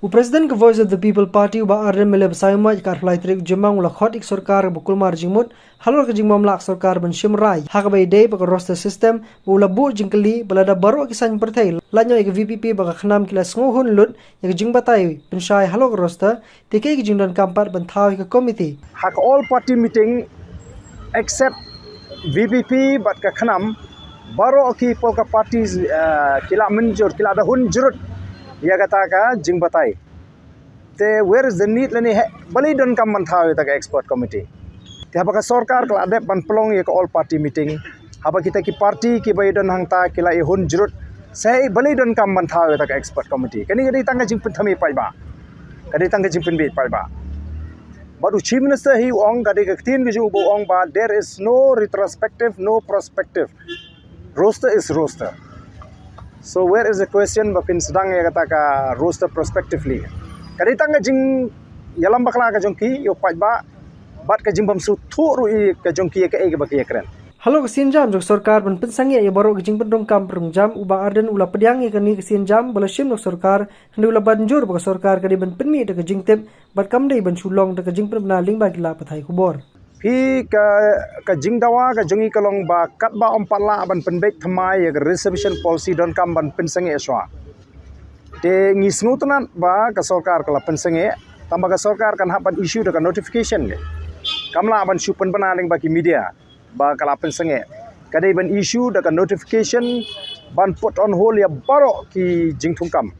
O President ke Voice of the People Party uba arden mele besaima ikar flightrik jemang ula khot ik sarkar bukul mar jingmut halor ke jingmam lak sarkar ben shimrai hak bay day baka roster system ula bu jingkeli balada baru kisan pertai lanyo ik VPP baka khnam kila sngohun lut ik jingbatai penshai halor roster tike ki jingdan kampat ben thau ke committee hak all party meeting except VPP but ka khanam baru ki polka parties kila menjur kila ada hun jurut ya kata ka jing batai te where is the need lani bali don kam man thaw ta expert committee te haba ka sarkar kala de ban plong ye ka all party meeting haba kita ki party ki bai don hang ta kila e hun jurut sai bali don kam man thaw ta expert committee kani gadi tanga jing pun thami pai ba kadi tanga jing pun bi pai ba but chief minister he ong kadi ka tin gi ju bo ong ba there is no retrospective no prospective roster is roster. So where is the question bapin sedang ya kata ka roster prospectively. Kadi tanga jing yalam bakla ka jongki yo paj ba bat ka jing bam su thu ru I ka jongki ka e ka bakia kren. Halo kesin jam jok sarkar ben pensangi ya baru ke jing pendong kam perung jam uba arden ula pediang ya kani kesin jam bala shim nok sarkar hendak ula banjur baka sarkar kadi ben penmi de ke jing tep bat kam dei ben sulong de ke jing penna ling ba kila pathai kubor. Pi ka jing dawa ka jongi kalong ba kat ba pala ban penbek thamai ya reservation policy don kam ban pensangi eswa te ngisnu tanan ba ka sarkar kala pensangi tamba ka sarkar kan hapan issue da notification ne kamla ban supan banaling ba ki media ba kala pensangi kadai ban issue da notification ban put on hold ya baro ki jing thungkam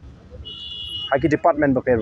haki department ba per